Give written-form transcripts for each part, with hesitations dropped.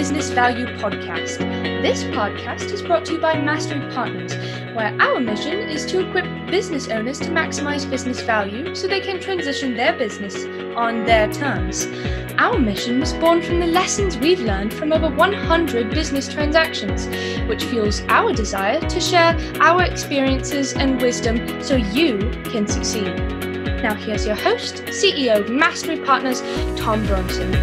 Business Value podcast. This podcast is brought to you by Mastery Partners, where our mission is to equip business owners to maximize business value so they can transition their business on their terms. Our mission was born from the lessons we've learned from over 100 business transactions, which fuels our desire to share our experiences and wisdom so you can succeed. Now here's your host, CEO of Mastery Partners, Tom Bronson.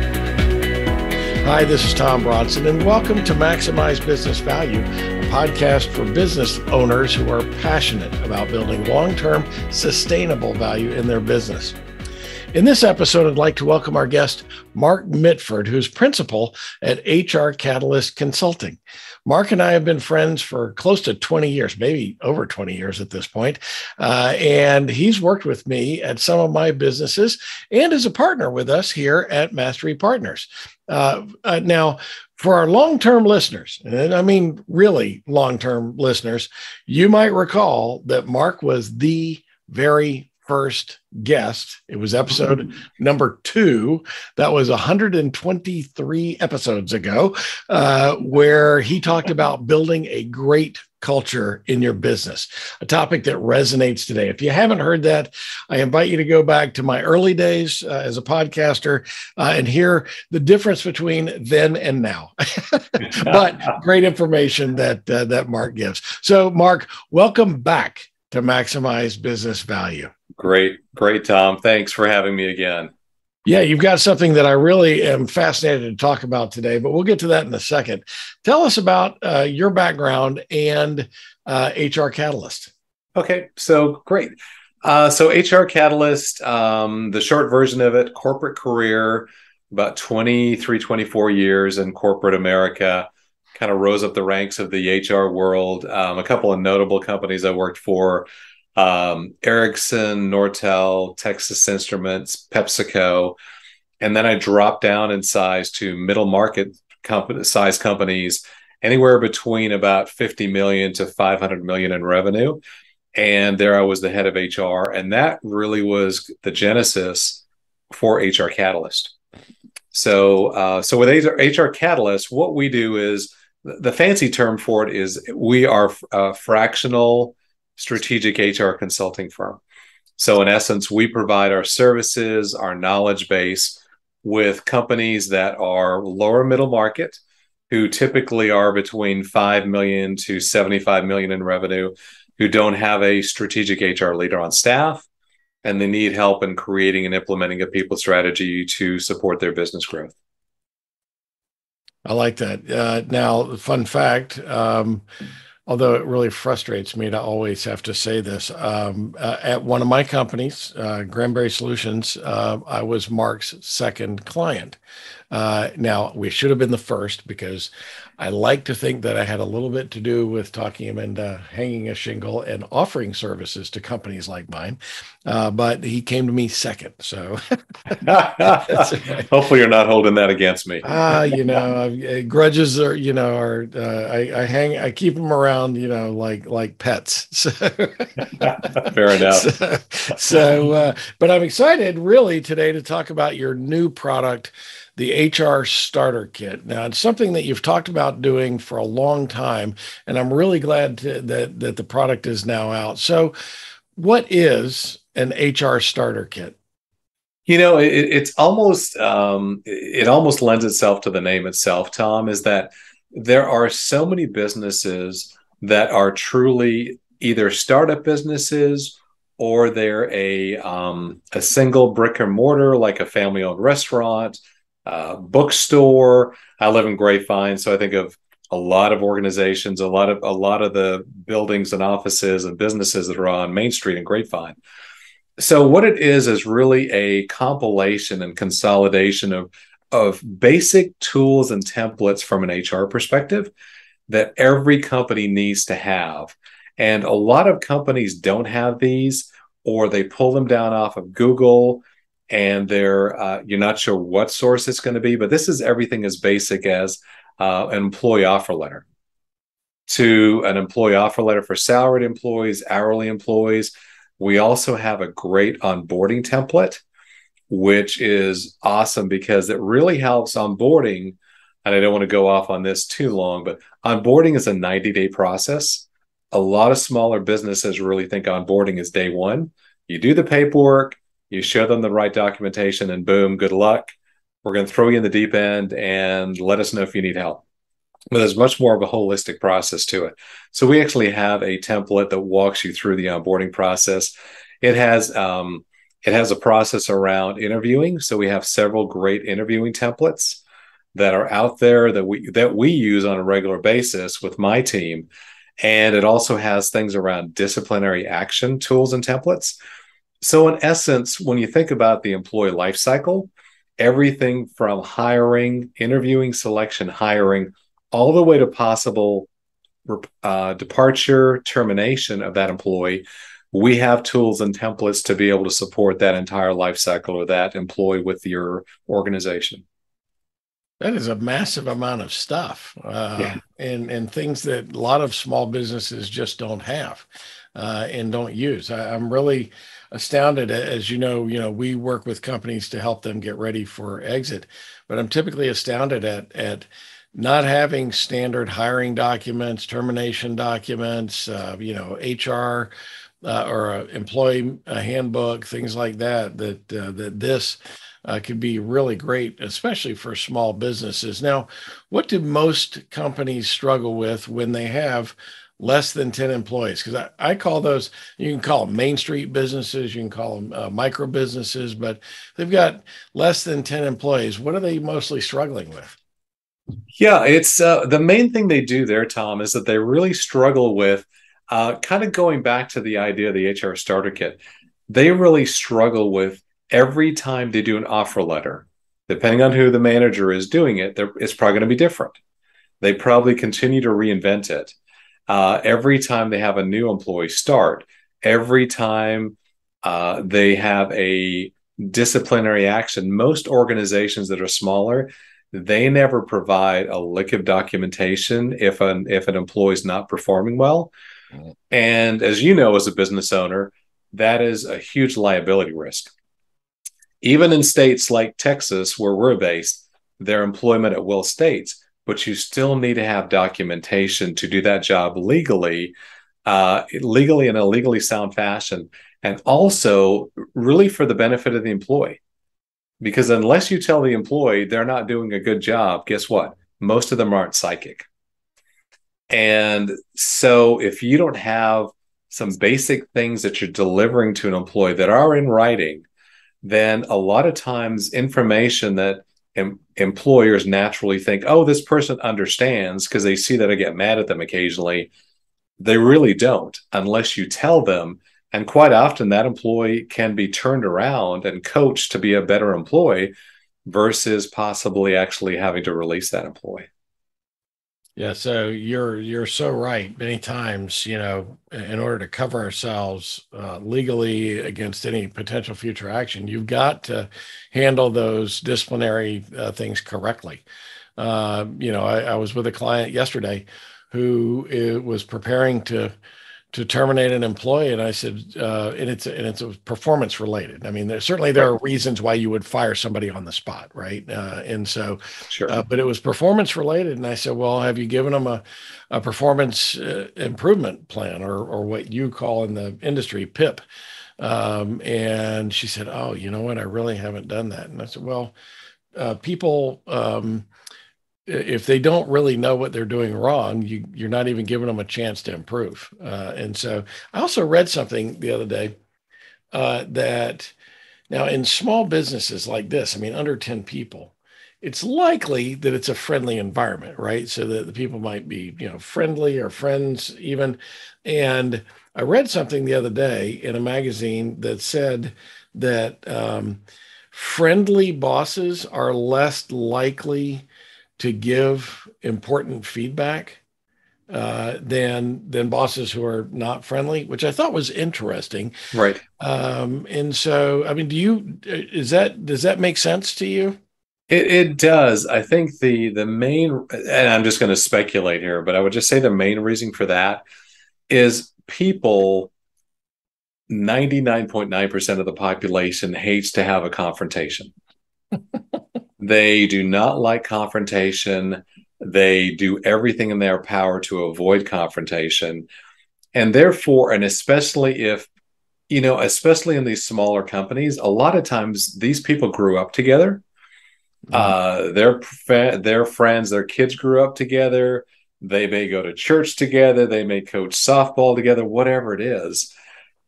Hi, this is Tom Bronson, and welcome to Maximize Business Value, a podcast for business owners who are passionate about building long-term, sustainable value in their business. In this episode, I'd like to welcome our guest, Mark Mitford, who's principal at HR Catalyst Consulting. Mark and I have been friends for close to 20 years, maybe over 20 years at this point. And he's worked with me at some of my businesses and is a partner with us here at Mastery Partners. Now, for our long-term listeners, and I mean really long-term listeners, you might recall that Mark was the very first guest. It was episode number 2. That was 123 episodes ago, where he talked about building a great culture in your business, a topic that resonates today. If you haven't heard that, I invite you to go back to my early days as a podcaster and hear the difference between then and now. But great information that Mark gives. So, Mark, welcome back to Maximize Business Value. Great, Tom. Thanks for having me again. Yeah, you've got something that I really am fascinated to talk about today, but we'll get to that in a second. Tell us about your background and HR Catalyst. Okay, so great. So HR Catalyst, the short version of it, corporate career, about 23, 24 years in corporate America, kind of rose up the ranks of the HR world. A couple of notable companies I worked for, Ericsson, Nortel, Texas Instruments, PepsiCo. And then I dropped down in size to middle market size companies, anywhere between about 50 million to 500 million in revenue. And there I was the head of HR. And that really was the genesis for HR Catalyst. So with HR Catalyst, what we do is, the fancy term for it is we are a fractional strategic HR consulting firm. So in essence, we provide our services, our knowledge base with companies that are lower middle market, who typically are between 5 million to 75 million in revenue, who don't have a strategic HR leader on staff, and they need help in creating and implementing a people strategy to support their business growth. I like that. Now, fun fact, although it really frustrates me to always have to say this, at one of my companies, Granberry Solutions, I was Mark's second client. Now, we should have been the first because I like to think that I had a little bit to do with talking him into hanging a shingle and offering services to companies like mine. But he came to me second. So hopefully you're not holding that against me. Grudges are, I keep them around, like pets. So, fair enough. But I'm excited really today to talk about your new product, the HR Starter Kit. Now, it's something that you've talked about doing for a long time, and I'm really glad that the product is now out. So what is an HR Starter Kit? It's almost, it almost lends itself to the name itself, Tom, is that there are so many businesses that are truly either startup businesses or they're a single brick and mortar, like a family-owned restaurant, bookstore. I live in Grapevine, so I think of a lot of organizations, a lot of the buildings and offices and businesses that are on Main Street in Grapevine. So what it is really a compilation and consolidation of basic tools and templates from an HR perspective that every company needs to have. And a lot of companies don't have these, or they pull them down off of Google, and you're not sure what source it's going to be, but this is everything as basic as an employee offer letter, to an employee offer letter for salaried employees, hourly employees. We also have a great onboarding template, which is awesome because it really helps onboarding and I don't want to go off on this too long, but onboarding is a 90-day process. A lot of smaller businesses really think onboarding is day one. You do the paperwork, you show them the right documentation, and boom, good luck. We're going to throw you in the deep end and let us know if you need help. But there's much more of a holistic process to it. So we actually have a template that walks you through the onboarding process. It has a process around interviewing. So we have several great interviewing templates that are out there that we use on a regular basis with my team. And it also has things around disciplinary action tools and templates. So in essence, when you think about the employee life cycle, everything from hiring, interviewing, selection, hiring, all the way to possible departure, termination of that employee, we have tools and templates to be able to support that entire life cycle of that employee with your organization. That is a massive amount of stuff, and things that a lot of small businesses just don't have and don't use. I'm really astounded. As you know, we work with companies to help them get ready for exit, but I'm typically astounded at not having standard hiring documents, termination documents, HR or employee handbook, things like that. That this could be really great, especially for small businesses. Now, what do most companies struggle with when they have less than 10 employees? Because I call those, you can call them Main Street businesses, you can call them micro businesses, but they've got less than 10 employees. What are they mostly struggling with? Yeah, it's the main thing they do there, Tom, is that they really struggle with kind of going back to the idea of the HR starter kit. They really struggle with every time they do an offer letter, depending on who the manager is doing it, it's probably going to be different. They probably continue to reinvent it. Every time they have a new employee start, every time they have a disciplinary action, most organizations that are smaller, they never provide a lick of documentation if an employee is not performing well. And as you know, as a business owner, that is a huge liability risk. Even in states like Texas, where we're based, their employment at will states, but you still need to have documentation to do that job legally in a legally sound fashion, and also really for the benefit of the employee. Because unless you tell the employee they're not doing a good job, guess what? Most of them aren't psychic. And so if you don't have some basic things that you're delivering to an employee that are in writing, then a lot of times information that employers naturally think, oh, this person understands because they see that I get mad at them occasionally. They really don't unless you tell them. And quite often that employee can be turned around and coached to be a better employee versus possibly actually having to release that employee. Yeah, so you're so right. Many times, in order to cover ourselves legally against any potential future action, you've got to handle those disciplinary things correctly. I was with a client yesterday who was preparing to terminate an employee, and I said, and it's performance related. I mean, there are reasons why you would fire somebody on the spot, right? And so, Sure. But it was performance related, and I said, well, have you given them a performance improvement plan, or what you call in the industry PIP? And she said, oh, you know what? I really haven't done that. And I said, well, people. If they don't really know what they're doing wrong, you're not even giving them a chance to improve. And so I also read something the other day that now in small businesses like this, I mean, under 10 people, it's likely that it's a friendly environment, right? So that the people might be, friendly or friends even. And I read something the other day in a magazine that said that friendly bosses are less likely to give important feedback than bosses who are not friendly, which I thought was interesting. Right. And so, I mean, does that make sense to you? It does. I think the main, and I'm just going to speculate here, but I would just say the main reason for that is people, 99.9% of the population hates to have a confrontation. They do not like confrontation. They do everything in their power to avoid confrontation. And therefore, and especially if, especially in these smaller companies, a lot of times these people grew up together. Their friends, their kids grew up together. They may go to church together. They may coach softball together, whatever it is.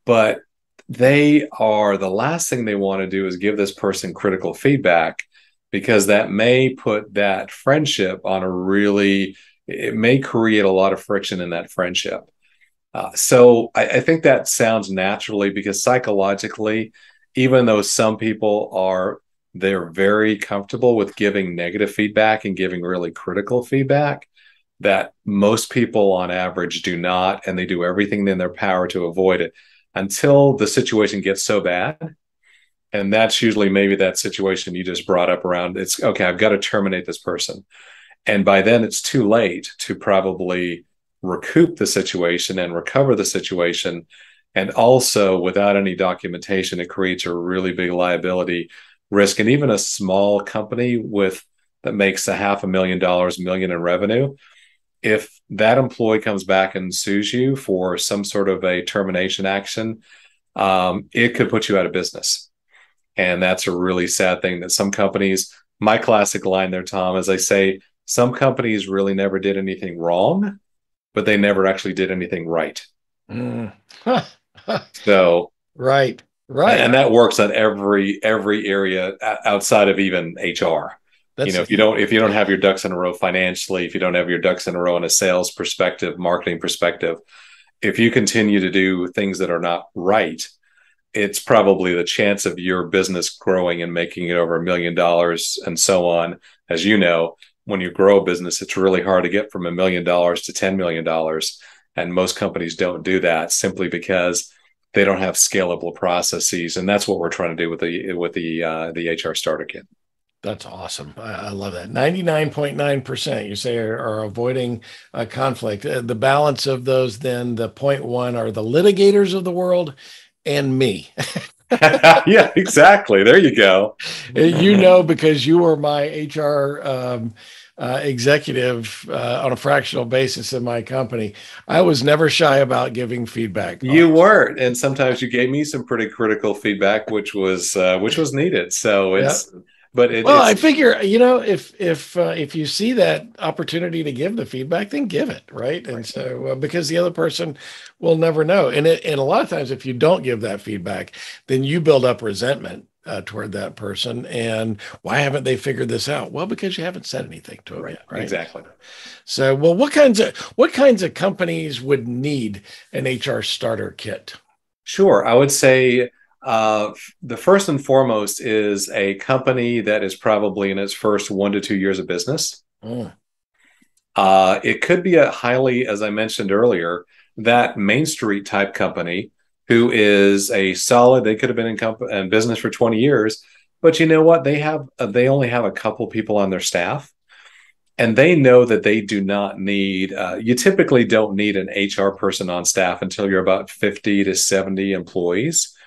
But the last thing they want to do is give this person critical feedback, because that may put that friendship it may create a lot of friction in that friendship. So I think that sounds naturally, because psychologically, even though some people they're very comfortable with giving negative feedback and giving really critical feedback, that most people on average do not, and they do everything in their power to avoid it until the situation gets so bad. And that's usually maybe that situation you just brought up around, it's okay, I've got to terminate this person. And by then it's too late to probably recoup the situation and recover the situation. And also, without any documentation, it creates a really big liability risk. And even a small company that makes $500,000, million in revenue, if that employee comes back and sues you for some sort of a termination action, it could put you out of business. And that's a really sad thing that some companies, my classic line there, Tom, is I say, some companies really never did anything wrong, but they never actually did anything right. So, right. And that works on every area outside of even HR. If you don't have your ducks in a row financially, if you don't have your ducks in a row in a sales perspective, marketing perspective, if you continue to do things that are not right, it's probably the chance of your business growing and making it over $1 million and so on. As you know, when you grow a business, it's really hard to get from $1 million to $10 million. And most companies don't do that simply because they don't have scalable processes. And that's what we're trying to do with the HR starter kit. That's awesome. I love that. 99.9% you say are avoiding conflict. The balance of those, then the 0.1 are the litigators of the world and me. Yeah, exactly. There you go. Because you were my HR executive on a fractional basis in my company, I was never shy about giving feedback. You weren't, and sometimes you gave me some pretty critical feedback, which was needed. So it's. Yeah. I figure, if you see that opportunity to give the feedback, then give it, right? And so, because the other person will never know. And a lot of times, if you don't give that feedback, then you build up resentment toward that person. And why haven't they figured this out? Well, because you haven't said anything to them yet, right? Exactly. So, well, what kinds of companies would need an HR starter kit? Sure, I would say. The first and foremost is a company that is probably in its first 1 to 2 years of business. It could be a highly, as I mentioned earlier, that Main Street type company who is they could have been in business for 20 years, but you know what? They only have a couple people on their staff, and they know that they do not need, you typically don't need an HR person on staff until you're about 50 to 70 employees.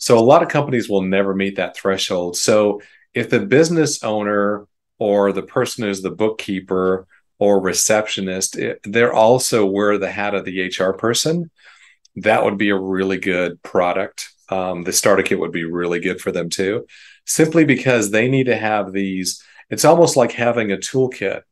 So a lot of companies will never meet that threshold. So if the business owner or the person who's the bookkeeper or receptionist, they're also wear the hat of the HR person, that would be a really good product. The starter kit would be really good for them too, simply because they need to have these. It's almost like having a toolkit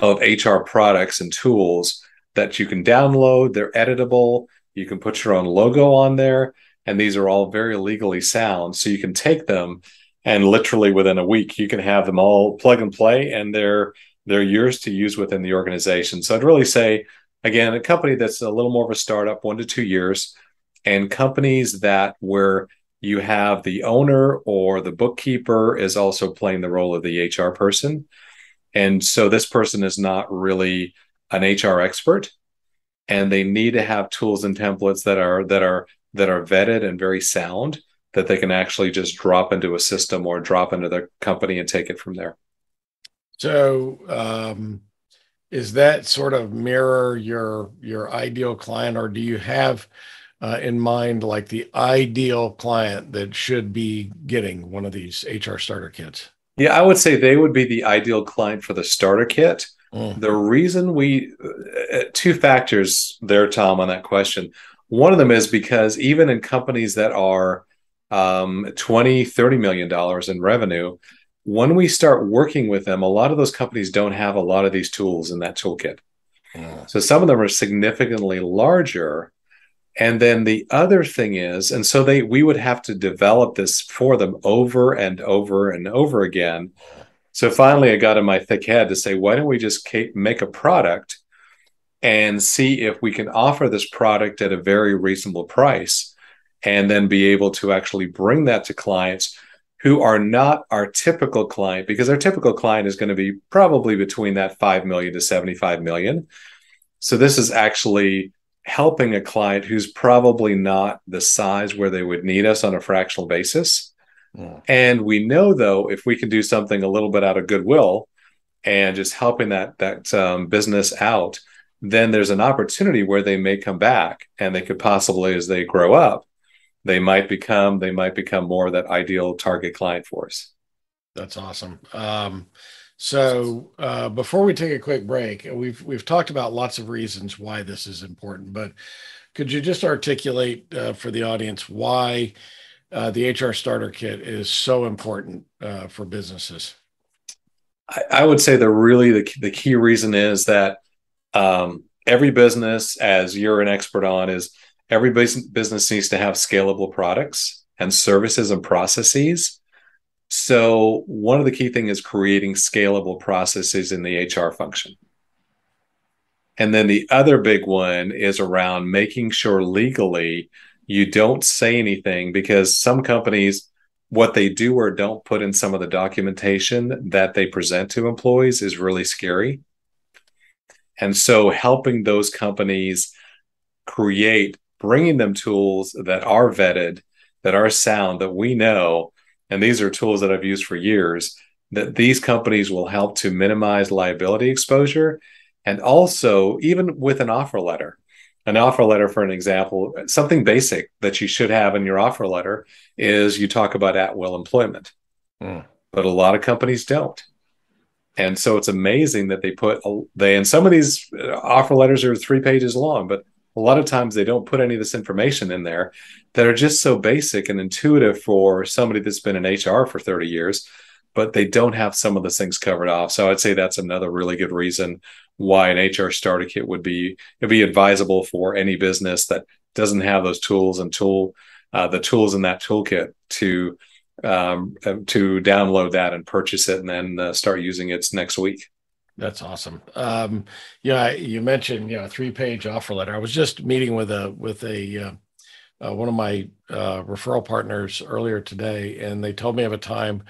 of HR products and tools that you can download. They're editable. You can put your own logo on there. And these are all very legally sound. So you can take them and literally within a week, you can have them all plug and play, and they're yours to use within the organization. So I'd really say, again, a company that's a little more of a startup, 1 to 2 years, and companies where you have the owner or the bookkeeper is also playing the role of the HR person. And so this person is not really an HR expert, and they need to have tools and templates that are vetted and very sound, that they can actually just drop into a system or drop into their company and take it from there. So is that sort of mirror your ideal client, or do you have in mind like the ideal client that should be getting one of these HR starter kits? Yeah, I would say they would be the ideal client for the starter kit. The reason two factors there, Tom, on that question. One of them is because even in companies that are 20, $30 million in revenue, when we start working with them, a lot of those companies don't have a lot of these tools in that toolkit. So some of them are significantly larger. And then the other thing is, and so we would have to develop this for them over and over and over again. So finally, I got in my thick head to say, why don't we just make a product and see if we can offer this product at a very reasonable price, and then be able to actually bring that to clients who are not our typical client, because our typical client is going to be probably between that 5 million to 75 million. So this is actually helping a client who's probably not the size where they would need us on a fractional basis. And we know, though, if we can do something a little bit out of goodwill and just helping that business out, then there's an opportunity where they may come back, and they could possibly, as they grow up, they might become more of that ideal target client for us. That's awesome. So before we take a quick break, we've talked about lots of reasons why this is important, but could you just articulate for the audience why the HR Starter Kit is so important for businesses? I would say the key reason is that every business, as you're an expert on, is every business needs to have scalable products and services and processes. So one of the key things is creating scalable processes in the HR function. And then the other big one is around making sure legally you don't say anything, because some companies, what they do or don't put in some of the documentation that they present to employees is really scary. And so helping those companies bringing them tools that are vetted, that are sound, that we know, and these are tools that I've used for years, that these companies will help to minimize liability exposure. And also, even with an offer letter, for an example, something basic that you should have in your offer letter is you talk about at-will employment. But a lot of companies don't. And so it's amazing that and some of these offer letters are 3 pages long, but a lot of times they don't put any of this information in there that are just so basic and intuitive for somebody that's been in HR for 30 years, but they don't have some of those things covered off. So I'd say that's another really good reason why an HR Starter Kit would be advisable for any business that doesn't have those tools and the tools in that toolkit to download that and purchase it, and then start using it next week. That's awesome. You mentioned, a 3-page offer letter. I was just meeting with one of my referral partners earlier today, and they told me of a time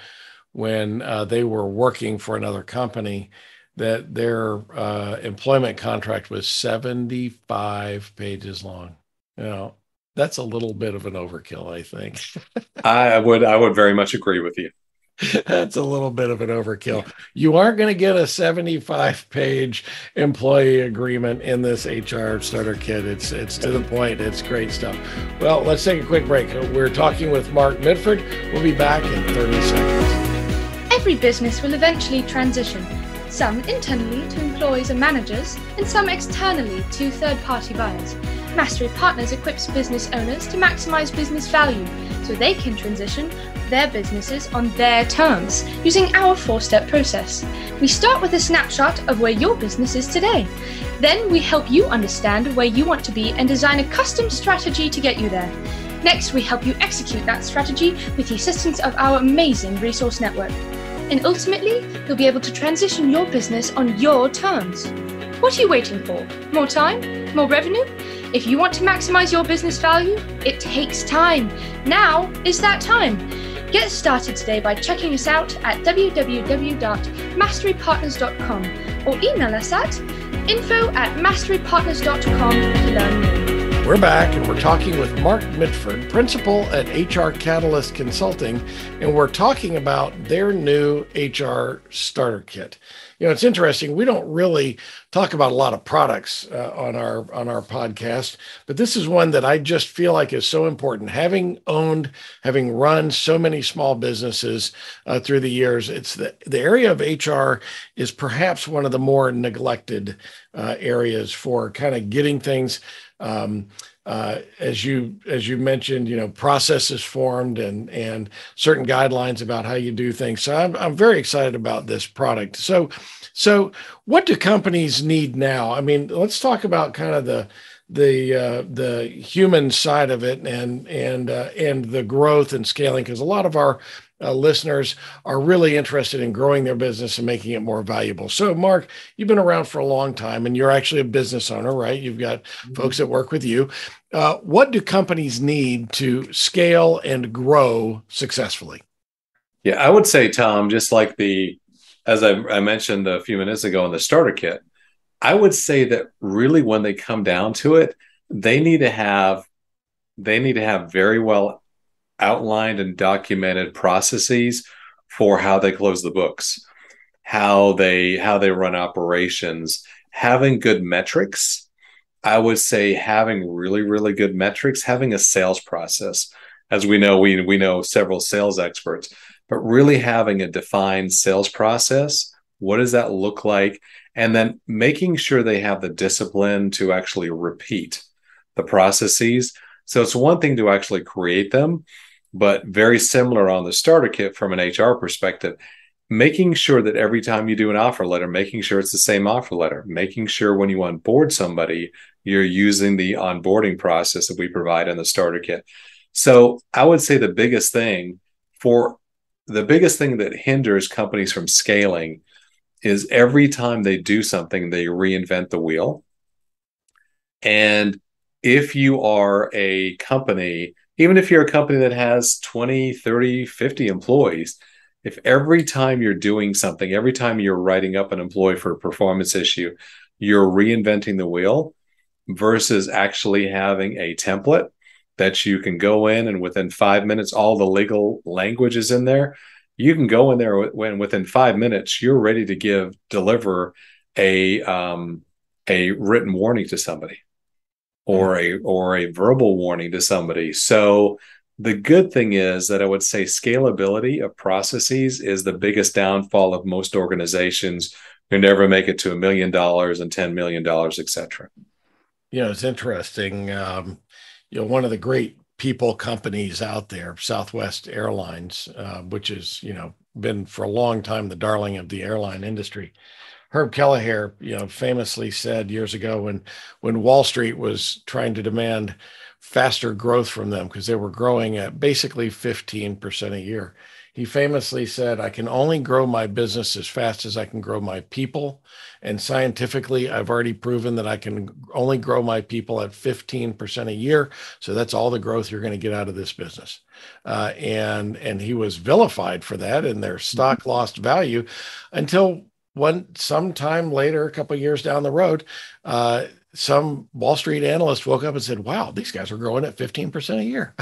when they were working for another company that their employment contract was 75 pages long. That's a little bit of an overkill, I think. I would very much agree with you. That's a little bit of an overkill. You aren't going to get a 75-page employee agreement in this HR Starter Kit. It's to the point. It's great stuff. Well, let's take a quick break. We're talking with Mark Mitford. We'll be back in 30 seconds. Every business will eventually transition, some internally to employees and managers, and some externally to third-party buyers. Mastery Partners equips business owners to maximize business value so they can transition their businesses on their terms using our 4-step process. We start with a snapshot of where your business is today. Then we help you understand where you want to be and design a custom strategy to get you there. Next, we help you execute that strategy with the assistance of our amazing resource network. And ultimately, you'll be able to transition your business on your terms. What are you waiting for? More time? More revenue? If you want to maximize your business value, it takes time. Now is that time. Get started today by checking us out at www.masterypartners.com or email us at info@masterypartners.com to learn more. We're back and we're talking with Mark Mitford, principal at HR Catalyst Consulting, and we're talking about their new HR starter kit. You know, it's interesting. We don't really talk about a lot of products on our podcast, but this is one that I just feel like is so important. Having run so many small businesses through the years, it's the area of HR is perhaps one of the more neglected areas for kind of getting things. As you mentioned, you know, processes formed and certain guidelines about how you do things. So I'm very excited about this product. So what do companies need now? I mean, let's talk about kind of the human side of it and the growth and scaling, because a lot of our listeners are really interested in growing their business and making it more valuable. So, Mark, you've been around for a long time, and you're actually a business owner, right? You've got folks that work with you. What do companies need to scale and grow successfully? Yeah, I would say, Tom, just like as I mentioned a few minutes ago in the starter kit, I would say that really when they come down to it, they need to have very well outlined and documented processes for how they close the books, how they run operations, having good metrics. I would say having really, really good metrics, having a sales process. As we know, we know several sales experts, but really having a defined sales process. What does that look like? And then making sure they have the discipline to actually repeat the processes. So it's one thing to actually create them, but very similar on the starter kit from an HR perspective, making sure that every time you do an offer letter, making sure it's the same offer letter, making sure when you onboard somebody, you're using the onboarding process that we provide in the starter kit. So I would say the biggest thing that hinders companies from scaling is every time they do something, they reinvent the wheel. And if you are a company, even if you're a company that has 20, 30, 50 employees, if every time you're doing something, every time you're writing up an employee for a performance issue, you're reinventing the wheel versus actually having a template that you can go in and within 5 minutes, all the legal language is in there. You can go in there when within 5 minutes, you're ready to deliver a written warning to somebody or a verbal warning to somebody. So the good thing is that I would say scalability of processes is the biggest downfall of most organizations who never make it to $1 million and $10 million, et cetera. You know, it's interesting. One of the great people companies out there, Southwest Airlines, which has, been for a long time the darling of the airline industry. Herb Kelleher, famously said years ago when Wall Street was trying to demand faster growth from them because they were growing at basically 15% a year. He famously said, I can only grow my business as fast as I can grow my people. And scientifically, I've already proven that I can only grow my people at 15% a year. So that's all the growth you're going to get out of this business. And he was vilified for that, and their stock lost value until sometime later, a couple of years down the road, some Wall Street analyst woke up and said, wow, these guys are growing at 15% a year.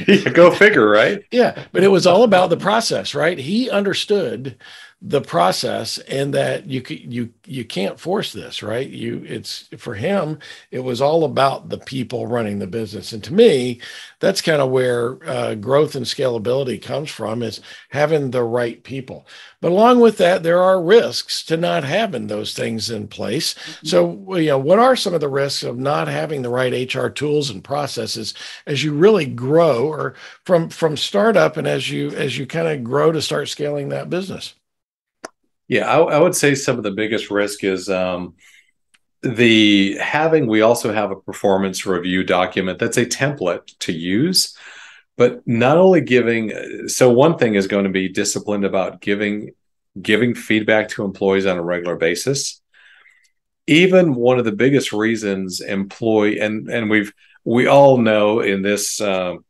Yeah, go figure, right? Yeah, but it was all about the process, right? He understood the process and that you can't force this, right? It's for him, it was all about the people running the business. And to me, that's kind of where growth and scalability comes from, is having the right people. But along with that, there are risks to not having those things in place. So, what are some of the risks of not having the right HR tools and processes as you really grow, or from startup and as you kind of grow to start scaling that business? Yeah, I would say some of the biggest risk is we also have a performance review document that's a template to use, but not only so one thing is going to be disciplined about giving feedback to employees on a regular basis. Even one of the biggest reasons and we all know in this, the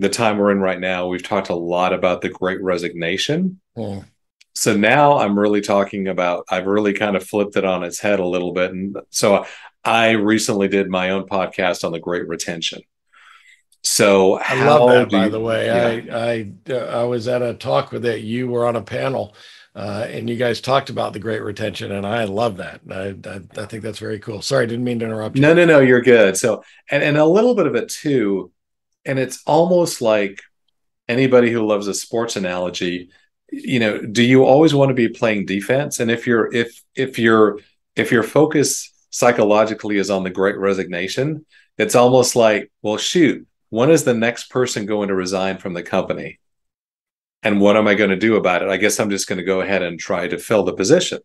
time we're in right now, we've talked a lot about the Great Resignation. Mm. So now I'm really talking about, I've really kind of flipped it on its head a little bit. And so I recently did my own podcast on the Great Retention. So I love how that, do by you, the way. yeah. I was at a talk with that you were on a panel, and you guys talked about the Great Retention, and I love that. I think that's very cool. Sorry, I didn't mean to interrupt you. No, no, no, you're good. So, and a little bit of it too, and it's almost like anybody who loves a sports analogy, do you always want to be playing defense? And if your focus psychologically is on the Great Resignation, it's almost like, well, shoot, when is the next person going to resign from the company? And what am I going to do about it? I guess I'm just going to go ahead and try to fill the position.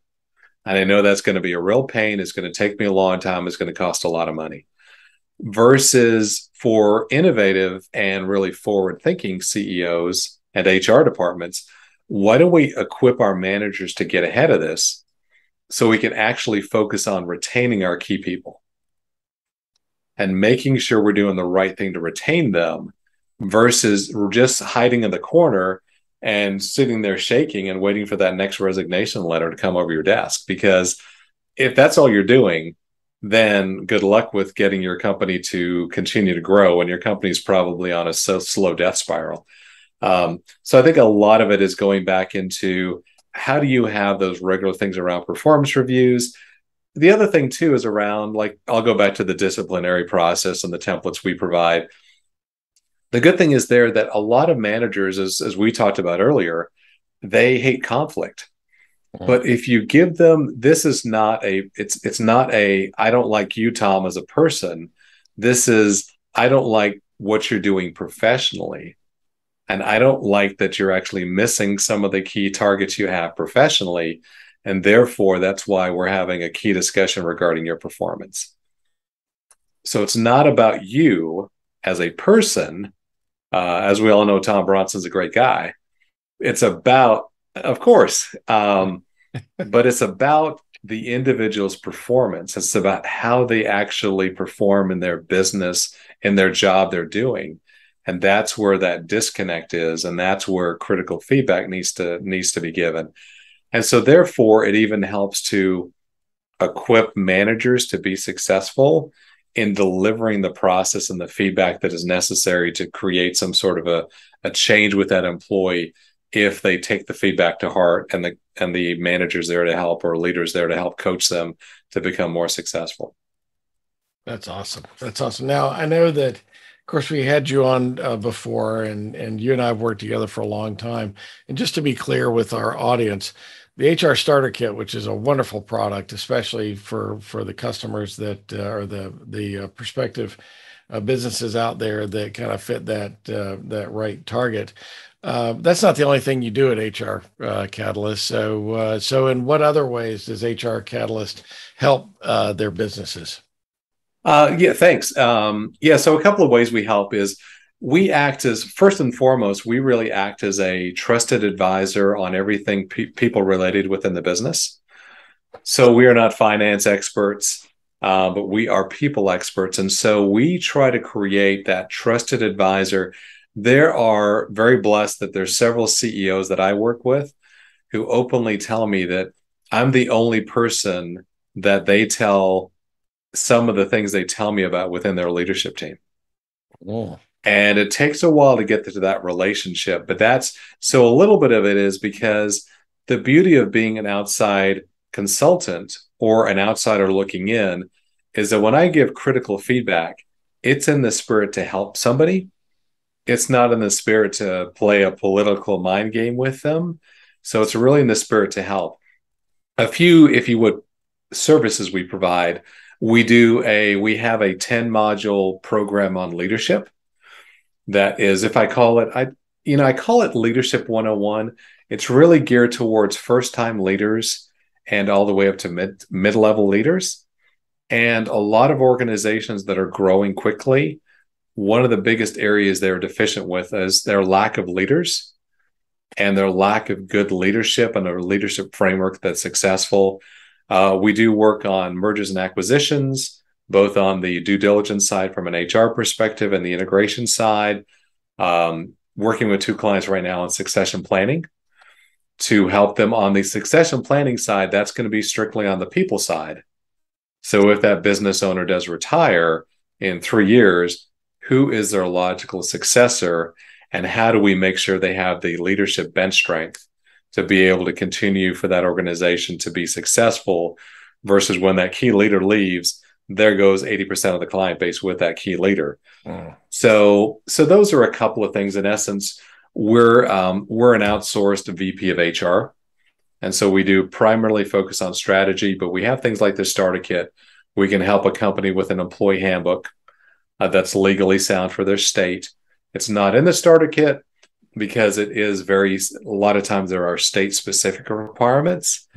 And I know that's going to be a real pain. It's going to take me a long time. It's going to cost a lot of money. Versus for innovative and really forward thinking CEOs and HR departments, why don't we equip our managers to get ahead of this so we can actually focus on retaining our key people and making sure we're doing the right thing to retain them versus just hiding in the corner and sitting there shaking and waiting for that next resignation letter to come over your desk. Because if that's all you're doing, then good luck with getting your company to continue to grow when your company's probably on a slow death spiral. So I think a lot of it is going back into how do you have those regular things around performance reviews. The other thing too is around, like, I'll go back to the disciplinary process and the templates we provide. The good thing is there that a lot of managers, as we talked about earlier, they hate conflict. But if you give them, this is not it's not a, I don't like you, Tom, as a person. This is, I don't like what you're doing professionally. And I don't like that you're actually missing some of the key targets you have professionally. And therefore, that's why we're having a key discussion regarding your performance. So it's not about you as a person. As we all know, Tom Bronson's a great guy. It's about, of course, but it's about the individual's performance. It's about how they actually perform in their business, in their job they're doing. And that's where that disconnect is. And that's where critical feedback needs to be given. And so therefore, it even helps to equip managers to be successful in delivering the process and the feedback that is necessary to create some sort of a change with that employee if they take the feedback to heart and the manager's there to help, or leaders there to help coach them to become more successful. That's awesome. That's awesome. Now, I know that, of course, we had you on before, and you and I have worked together for a long time. And just to be clear with our audience, the HR Starter Kit, which is a wonderful product, especially for the customers that are the prospective businesses out there that kind of fit that right target. That's not the only thing you do at HR Catalyst. So in what other ways does HR Catalyst help their businesses? Yeah, thanks. So a couple of ways we help is we act as, first and foremost, we really act as a trusted advisor on everything people related within the business. So we are not finance experts, but we are people experts. And so we try to create that trusted advisor. There are very blessed that there's several CEOs that I work with who openly tell me that I'm the only person that they tell some of the things they tell me about within their leadership team. Oh. And it takes a while to get to that relationship. But that's, so a little bit of it is because the beauty of being an outside consultant or an outsider looking in is that when I give critical feedback, it's in the spirit to help somebody. It's not in the spirit to play a political mind game with them. So it's really in the spirit to help. A few, if you would, services we provide. We have a 10-module program on leadership. That is, if I call it, I call it Leadership 101. It's really geared towards first-time leaders and all the way up to mid-level leaders. And a lot of organizations that are growing quickly, one of the biggest areas they're deficient with is their lack of leaders and their lack of good leadership and a leadership framework that's successful. We do work on mergers and acquisitions, both on the due diligence side from an HR perspective and the integration side. Working with 2 clients right now on succession planning to help them on the succession planning side. That's going to be strictly on the people side. So if that business owner does retire in 3 years, who is their logical successor? And how do we make sure they have the leadership bench strength to be able to continue for that organization to be successful versus when that key leader leaves, there goes 80% of the client base with that key leader. So those are a couple of things. In essence, we're an outsourced VP of HR. And so we do primarily focus on strategy, but we have things like the starter kit. We can help a company with an employee handbook that's legally sound for their state. It's not in the starter kit because it is a lot of times there are state specific requirements.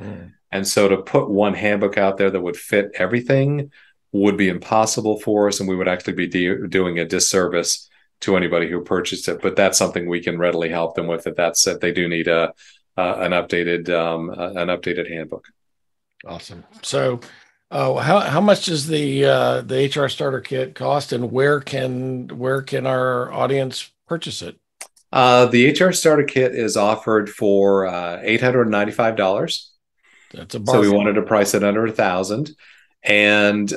And so to put one handbook out there that would fit everything would be impossible for us. And we would actually be doing a disservice to anybody who purchased it. But that's something we can readily help them with if they do need an updated handbook. Awesome. So how much does the HR starter kit cost, and where can our audience purchase it? The HR starter kit is offered for $895. That's a bargain. So we wanted to price it under $1,000. And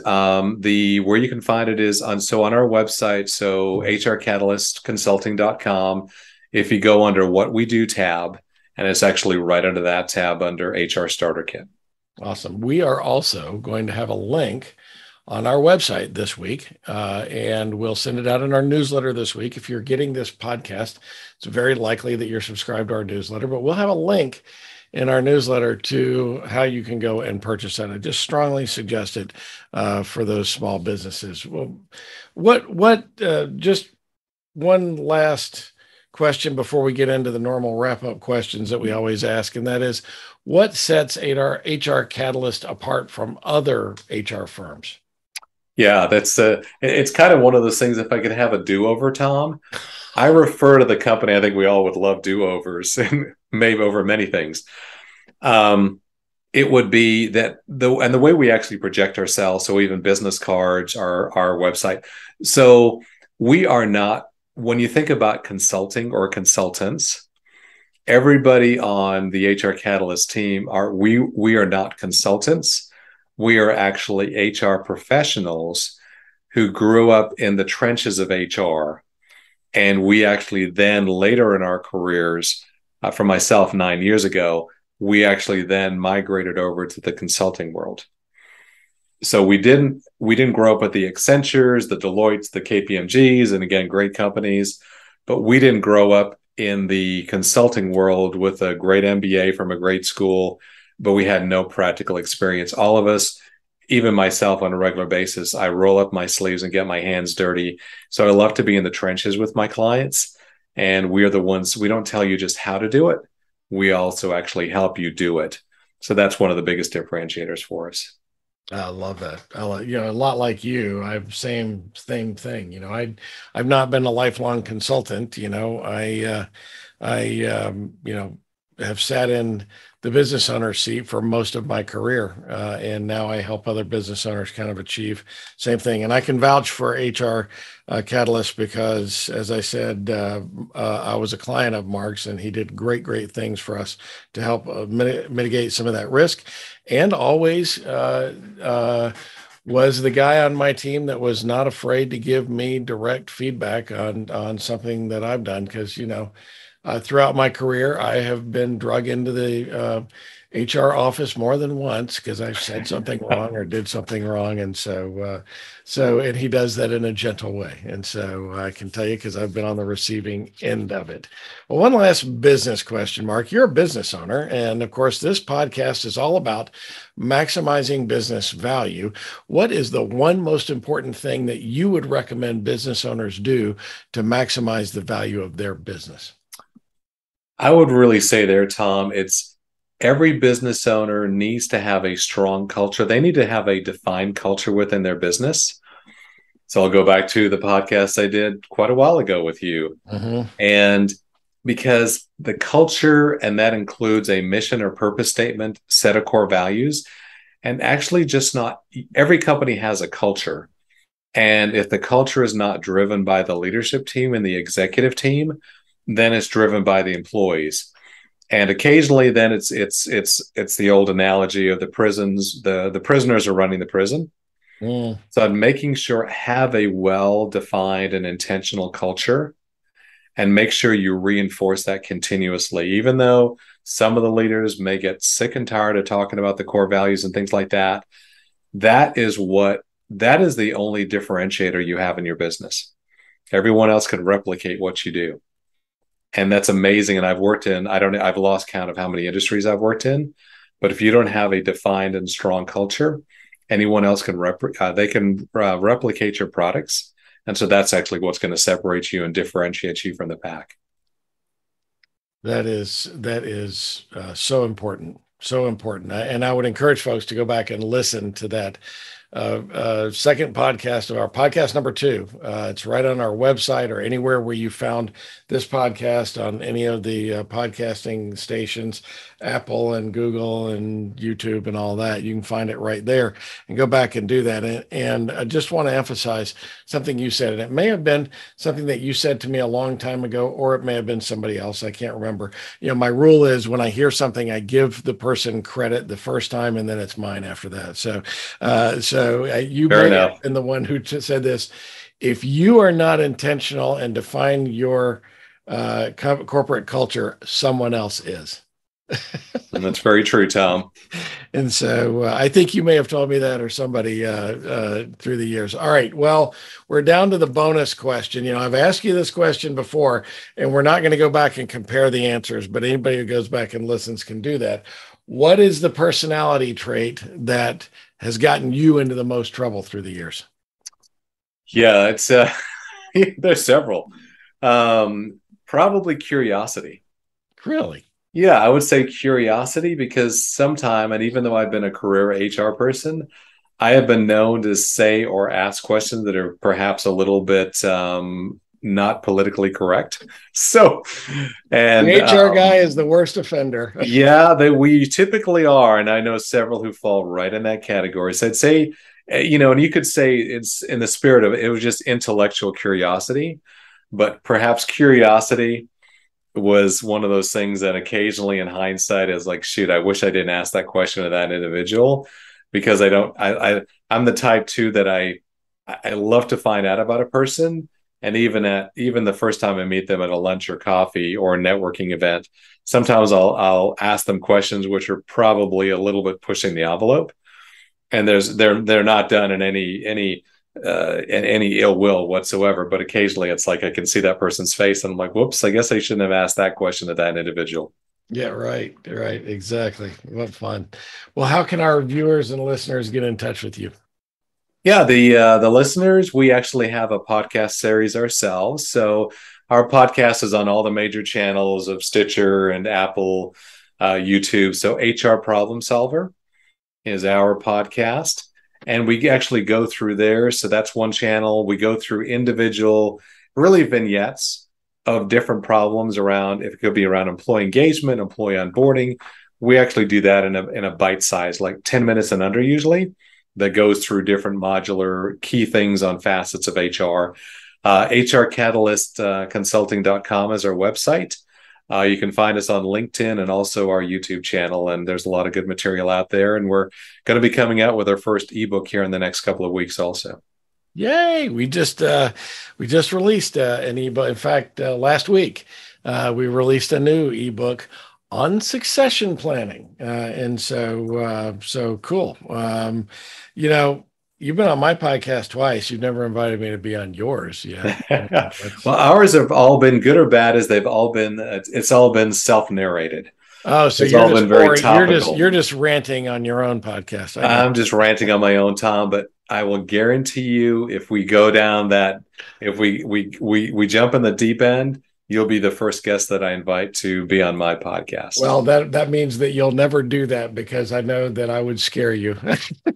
where you can find it is on our website, so hrcatalyst.consulting.com. If you go under What We Do tab, and it's actually right under that tab under HR Starter Kit. Awesome. We are also going to have a link on our website this week, and we'll send it out in our newsletter this week. If you're getting this podcast, it's very likely that you're subscribed to our newsletter, but we'll have a link in our newsletter to how you can go and purchase that. I just strongly suggest it for those small businesses. Well, just one last question before we get into the normal wrap-up questions that we always ask, and that is, what sets HR Catalyst apart from other HR firms? Yeah, it's kind of one of those things. If I could have a do-over, Tom, I refer to the company. I think we all would love do-overs, and maybe over many things. It would be that the way we actually project ourselves. So even business cards, our website. So we are not. When you think about consulting or consultants, everybody on the HR Catalyst team we are not consultants. We are actually HR professionals who grew up in the trenches of HR. And we actually then later in our careers, for myself 9 years ago, we actually then migrated over to the consulting world. So we didn't grow up with the Accentures, the Deloittes, the KPMGs, and again, great companies, but we didn't grow up in the consulting world with a great MBA from a great school, but we had no practical experience. All of us, even myself on a regular basis, I roll up my sleeves and get my hands dirty. So I love to be in the trenches with my clients, and we are the ones, we don't tell you just how to do it. We also actually help you do it. So that's one of the biggest differentiators for us. I love that. A lot like you. I've same thing. I've not been a lifelong consultant. I have sat in the business owner seat for most of my career, and now I help other business owners kind of achieve same thing. And I can vouch for HR Catalyst because, as I said, I was a client of Mark's, and he did great things for us to help mitigate some of that risk, and always was the guy on my team that was not afraid to give me direct feedback on something that I've done, because throughout my career, I have been drug into the HR office more than once because I've said something wrong or did something wrong. And and he does that in a gentle way. And so I can tell you, because I've been on the receiving end of it. Well, one last business question, Mark. You're a business owner. And of course, this podcast is all about maximizing business value. What is the one most important thing that you would recommend business owners do to maximize the value of their business? I would really say there, Tom, it's every business owner needs to have a strong culture. They need to have a defined culture within their business. So I'll go back to the podcast I did quite a while ago with you. Mm-hmm. And because the culture, and that includes a mission or purpose statement, set of core values, and actually just not every company has a culture. And if the culture is not driven by the leadership team and the executive team, then it's driven by the employees. And occasionally then it's the old analogy of the prisons. The prisoners are running the prison, Mm. So I'm making sure have a well-defined and intentional culture and make sure you reinforce that continuously. Even though some of the leaders may get sick and tired of talking about the core values and things like that, that is the only differentiator you have in your business. Everyone else can replicate what you do. And that's amazing. And I've lost count of how many industries I've worked in. But if you don't have a defined and strong culture, anyone else can replicate your products. And so that's actually what's going to separate you and differentiate you from the pack. That is so important, so important. And I would encourage folks to go back and listen to that second podcast of our podcast number 2. It's right on our website or anywhere where you found this podcast on any of the podcasting stations, Apple and Google and YouTube and all that. You can find it right there and go back and do that. And I just want to emphasize something you said, and it may have been something that you said to me a long time ago, or it may have been somebody else. I can't remember. My rule is when I hear something, I give the person credit the first time, and then it's mine after that. So you Fair may enough. have been the one who said this. If you are not intentional and define your corporate culture, someone else is. And that's very true, Tom. And so I think you may have told me that, or somebody through the years. All right. Well, we're down to the bonus question. I've asked you this question before, and we're not going to go back and compare the answers, but anybody who goes back and listens can do that. What is the personality trait that has gotten you into the most trouble through the years? Yeah, it's there's several. Probably curiosity. Really? Yeah, I would say curiosity because sometime, and even though I've been a career HR person, I have been known to say or ask questions that are perhaps a little bit not politically correct. So, and the HR guy is the worst offender. Yeah, we typically are, and I know several who fall right in that category. So I'd say, and you could say it's in the spirit of it was just intellectual curiosity, but perhaps curiosity was one of those things that occasionally in hindsight is like, shoot, I wish I didn't ask that question to that individual, because I'm the type too that I love to find out about a person. And even the first time I meet them at a lunch or coffee or a networking event, sometimes I'll ask them questions which are probably a little bit pushing the envelope, and they're not done in any ill will whatsoever. But occasionally it's like I can see that person's face and I'm like, whoops, I guess I shouldn't have asked that question to that individual. Yeah, right. Exactly. What fun. Well, how can our viewers and listeners get in touch with you? Yeah, the listeners, we actually have a podcast series ourselves. So our podcast is on all the major channels of Stitcher and Apple, YouTube. So HR Problem Solver is our podcast. And we actually go through there. So that's one channel. We go through individual, really vignettes of different problems around, if it could be around employee engagement, employee onboarding. We actually do that in a bite size, like 10 minutes and under usually, that goes through different modular key things on facets of HR. HRCatalystConsulting.com is our website. You can find us on LinkedIn and also our YouTube channel, and there's a lot of good material out there. And we're going to be coming out with our first ebook here in the next couple of weeks also. Yay. We just released an ebook. In fact, last week, we released a new ebook on succession planning. And so cool. You've been on my podcast twice. You've never invited me to be on yours yet. Well, ours have all been good or bad, as they've all been, it's all been self-narrated. Oh, so it's all been very topical. You're just ranting on your own podcast. I'm just ranting on my own, Tom, but I will guarantee you, if we go down that, if we jump in the deep end, you'll be the first guest that I invite to be on my podcast. Well, that means that you'll never do that, because I know that I would scare you.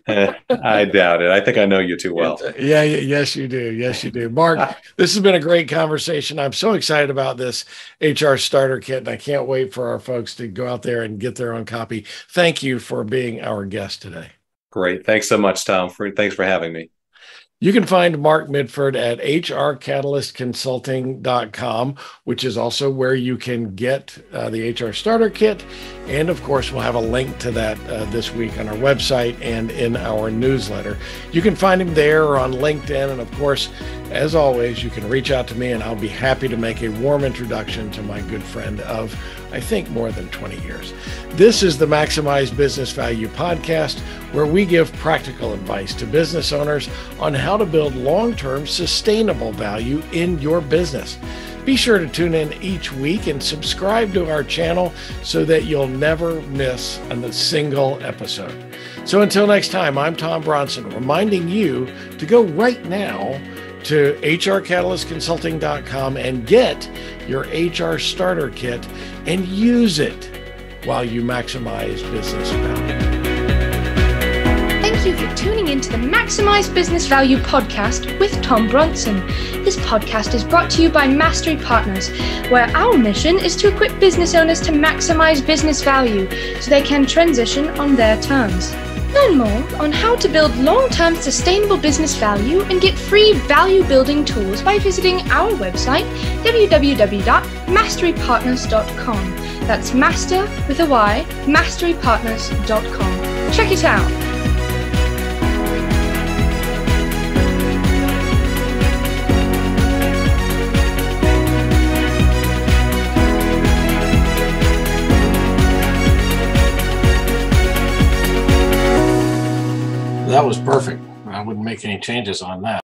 I doubt it. I think I know you too well. Yeah. Yes, you do. Yes, you do. Mark, this has been a great conversation. I'm so excited about this HR starter kit, and I can't wait for our folks to go out there and get their own copy. Thank you for being our guest today. Great. Thanks so much, Tom. Thanks for having me. You can find Mark Mitford at hrcatalystconsulting.com, which is also where you can get the HR Starter Kit. And of course, we'll have a link to that this week on our website and in our newsletter. You can find him there or on LinkedIn. And of course, as always, you can reach out to me and I'll be happy to make a warm introduction to my good friend of, I think, more than 20 years. This is the Maximize Business Value podcast, where we give practical advice to business owners on how to build long-term sustainable value in your business. Be sure to tune in each week and subscribe to our channel so that you'll never miss a single episode. So until next time, I'm Tom Bronson, reminding you to go right now to hrcatalystconsulting.com and get your HR Starter Kit and use it while you maximize business value. Thank you for tuning in to the Maximize Business Value podcast with Tom Bronson. This podcast is brought to you by Mastery Partners, where our mission is to equip business owners to maximize business value so they can transition on their terms. Learn more on how to build long-term sustainable business value and get free value-building tools by visiting our website, www.masterypartners.com. That's master with a Y, masterypartners.com. Check it out. That was perfect. I wouldn't make any changes on that.